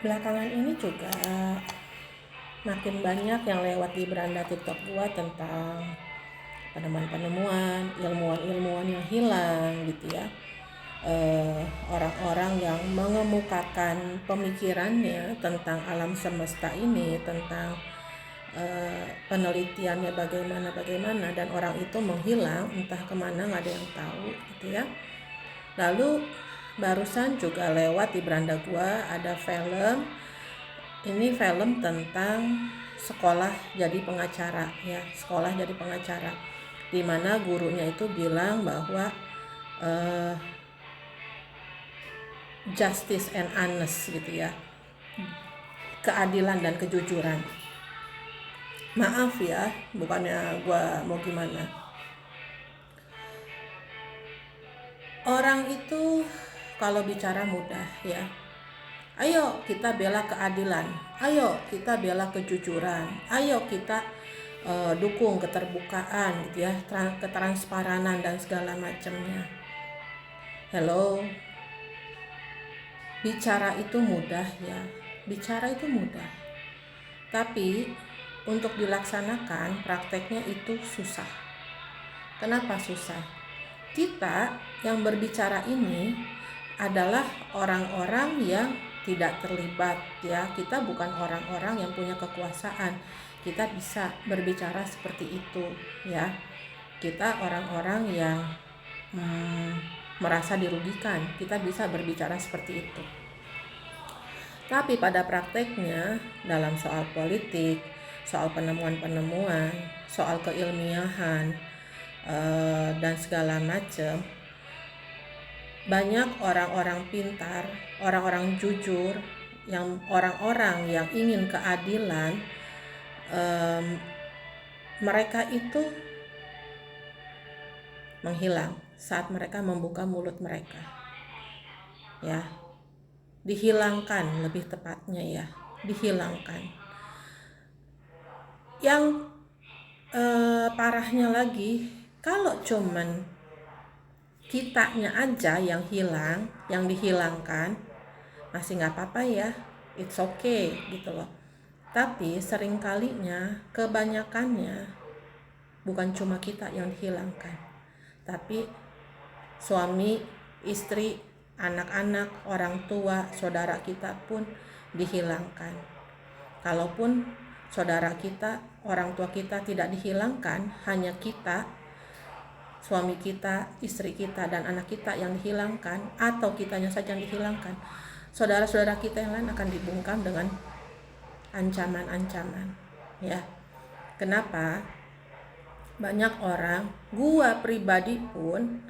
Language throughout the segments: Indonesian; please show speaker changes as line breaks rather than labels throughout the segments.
Belakangan ini juga makin banyak yang lewat di beranda TikTok gua tentang penemuan-penemuan, ilmuwan-ilmuwan yang hilang gitu ya. Orang-orang yang mengemukakan pemikirannya tentang alam semesta ini, tentang penelitiannya bagaimana dan orang itu menghilang entah kemana, nggak ada yang tahu gitu ya. Lalu barusan juga lewat di beranda gua ada film. Ini film tentang sekolah jadi pengacara ya, sekolah jadi pengacara, di mana gurunya itu bilang bahwa justice and honest gitu ya, keadilan dan kejujuran. Maaf ya, bukannya gua mau gimana. Orang itu kalau bicara mudah ya. Ayo kita bela keadilan, ayo kita bela kejujuran, ayo kita dukung keterbukaan gitu ya, ketransparanan dan segala macamnya. Hello, bicara itu mudah ya, bicara itu mudah. Tapi untuk dilaksanakan prakteknya itu susah. Kenapa susah? Kita yang berbicara ini adalah orang-orang yang tidak terlibat ya. Kita bukan orang-orang yang punya kekuasaan. Kita bisa berbicara seperti itu ya. Kita orang-orang yang merasa dirugikan. Kita bisa berbicara seperti itu. Tapi pada prakteknya dalam soal politik, soal penemuan-penemuan, soal keilmiahan dan segala macam, banyak orang-orang pintar, orang-orang jujur, yang orang-orang yang ingin keadilan, mereka itu menghilang saat mereka membuka mulut mereka ya, dihilangkan lebih tepatnya ya, dihilangkan. Yang parahnya lagi, kalau cuman kitanya aja yang hilang, yang dihilangkan, masih nggak apa-apa ya, it's okay gitu loh. Tapi seringkalinya, kebanyakannya bukan cuma kita yang dihilangkan, tapi suami, istri, anak-anak, orang tua, saudara kita pun dihilangkan. Kalaupun saudara kita, orang tua kita tidak dihilangkan, hanya kita, suami kita, istri kita, dan anak kita yang dihilangkan, atau kitanya saja yang dihilangkan, saudara-saudara kita yang lain akan dibungkam dengan ancaman-ancaman ya. Kenapa? Banyak orang, gua pribadi pun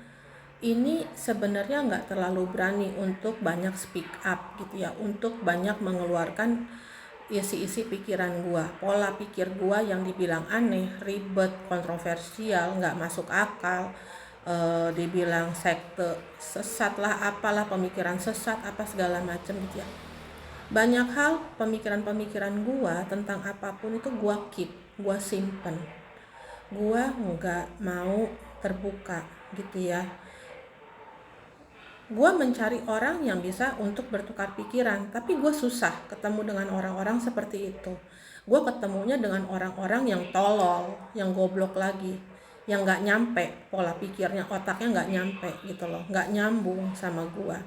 ini sebenarnya nggak terlalu berani untuk banyak speak up gitu ya, untuk banyak mengeluarkan isi-isi pikiran gua, pola pikir gua yang dibilang aneh, ribet, kontroversial, nggak masuk akal, dibilang sekte, sesat lah, apalah, pemikiran sesat, apa segala macam gitu ya. Banyak hal pemikiran-pemikiran gua tentang apapun itu gua keep, gua simpen, gua nggak mau terbuka gitu ya. Gua mencari orang yang bisa untuk bertukar pikiran, tapi gua susah ketemu dengan orang-orang seperti itu. Gua ketemunya dengan orang-orang yang tolol, yang goblok lagi, yang nggak nyampe pola pikirnya, otaknya nggak nyampe gitu loh, nggak nyambung sama gua.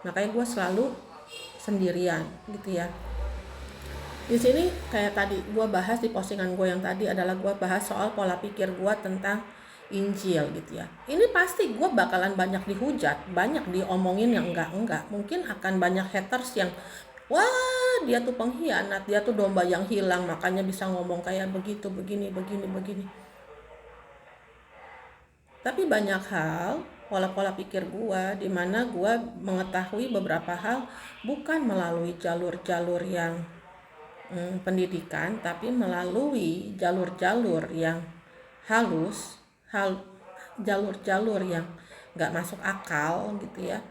Makanya gua selalu sendirian gitu ya. Di sini kayak tadi gua bahas di postingan gua yang tadi adalah gua bahas soal pola pikir gua tentang Injil gitu ya. Ini pasti gua bakalan banyak dihujat, banyak diomongin yang enggak. Mungkin akan banyak haters yang wah dia tuh pengkhianat, dia tuh domba yang hilang, makanya bisa ngomong kayak begitu, begini. Tapi banyak hal, pola-pola pikir gua, di mana gua mengetahui beberapa hal bukan melalui jalur-jalur yang pendidikan, tapi melalui jalur-jalur yang halus, jalur-jalur yang nggak masuk akal gitu ya.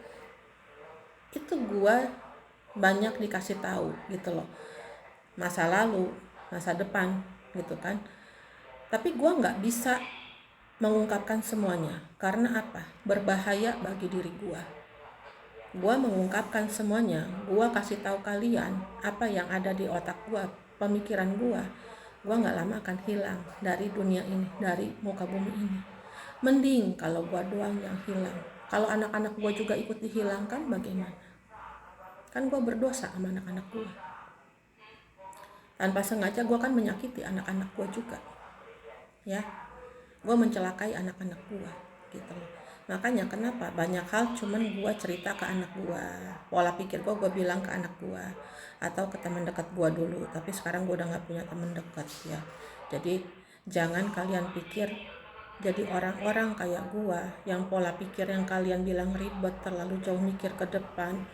Itu gua banyak dikasih tahu gitu loh, masa lalu, masa depan gitu kan. Tapi gua nggak bisa mengungkapkan semuanya karena apa? Berbahaya bagi diri gua. Gua mengungkapkan semuanya, gua kasih tahu kalian apa yang ada di otak gua, pemikiran gua nggak lama akan hilang dari dunia ini, dari muka bumi ini. Mending kalau gua doang yang hilang. Kalau anak-anak gua juga ikut dihilangkan, bagaimana? Kan gua berdosa sama anak-anak gua. Tanpa sengaja gua kan menyakiti anak-anak gua juga, ya. Gua mencelakai anak-anak gua, gitu loh. Makanya kenapa banyak hal cuman gue cerita ke anak gue, pola pikir gue bilang ke anak gue atau ke teman dekat gue dulu, tapi sekarang gue udah gak punya teman dekat, ya. Jadi jangan kalian pikir jadi orang-orang kayak gue yang pola pikir yang kalian bilang ribet, terlalu jauh mikir ke depan,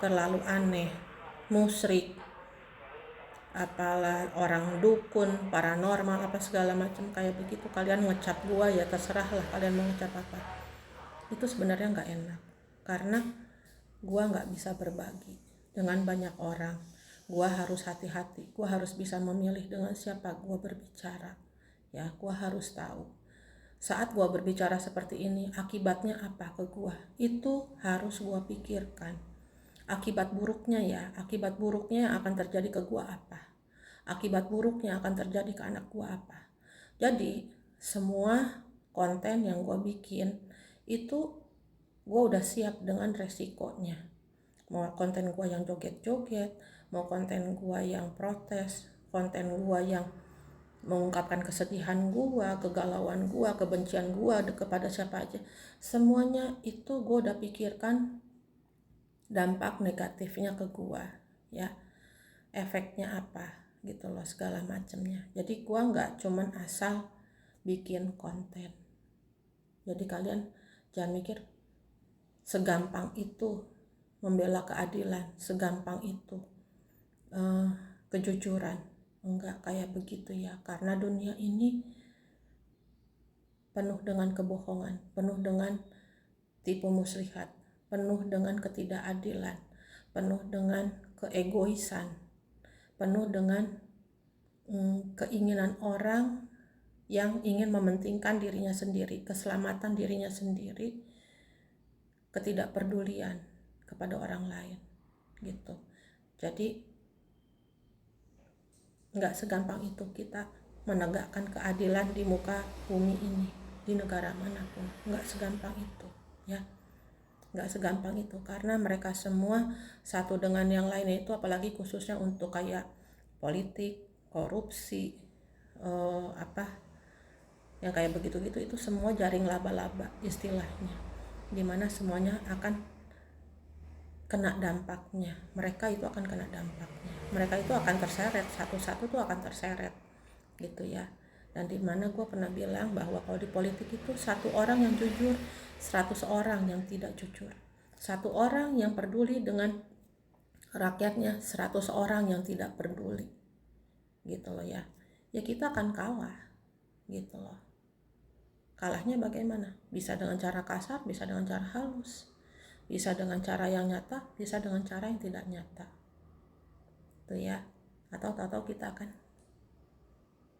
terlalu aneh, musyrik, apalah orang dukun, paranormal, apa segala macam kayak begitu. Kalian ngecap gua, ya terserah lah kalian mau ngecap apa. Itu sebenarnya nggak enak, karena gua nggak bisa berbagi dengan banyak orang. Gua harus hati-hati, gua harus bisa memilih dengan siapa gua berbicara, ya. Gua harus tahu saat gua berbicara seperti ini akibatnya apa ke gua, itu harus gua pikirkan. Akibat buruknya, ya, akibat buruknya yang akan terjadi ke gua apa, akibat buruknya akan terjadi ke anak gua apa. Jadi semua konten yang gua bikin itu gua udah siap dengan resikonya. Mau konten gua yang joget-joget, mau konten gua yang protes, konten gua yang mengungkapkan kesedihan gua, kegalauan gua, kebencian gua kepada siapa aja, semuanya itu gua udah pikirkan dampak negatifnya ke gua, ya, efeknya apa gitu loh, segala macamnya. Jadi gua nggak cuman asal bikin konten. Jadi kalian jangan mikir segampang itu membela keadilan, segampang itu kejujuran. Enggak kayak begitu, ya, karena dunia ini penuh dengan kebohongan, penuh dengan tipu muslihat, penuh dengan ketidakadilan, penuh dengan keegoisan, penuh dengan keinginan orang yang ingin mementingkan dirinya sendiri, keselamatan dirinya sendiri, ketidakpedulian kepada orang lain, gitu. Jadi nggak segampang itu kita menegakkan keadilan di muka bumi ini, di negara manapun. Nggak segampang itu, ya. Nggak segampang itu, karena mereka semua satu dengan yang lainnya itu, apalagi khususnya untuk kayak politik, korupsi, apa yang kayak begitu-gitu, itu semua jaring laba-laba istilahnya, dimana semuanya akan kena dampaknya. Mereka itu akan kena dampaknya, mereka itu akan terseret, satu-satu tuh akan terseret, gitu, ya. Dan dimana gue pernah bilang bahwa kalau di politik itu satu orang yang jujur, 100 orang yang tidak jujur. Satu orang yang peduli dengan rakyatnya, 100 orang yang tidak peduli, gitu loh, ya. Ya kita akan kalah, gitu loh. Kalahnya bagaimana? Bisa dengan cara kasar, bisa dengan cara halus, bisa dengan cara yang nyata, bisa dengan cara yang tidak nyata, tuh, ya. Atau tahu-tahu kita akan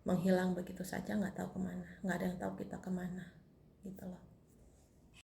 menghilang begitu saja, nggak tahu kemana, nggak ada yang tahu kita kemana, gitu loh.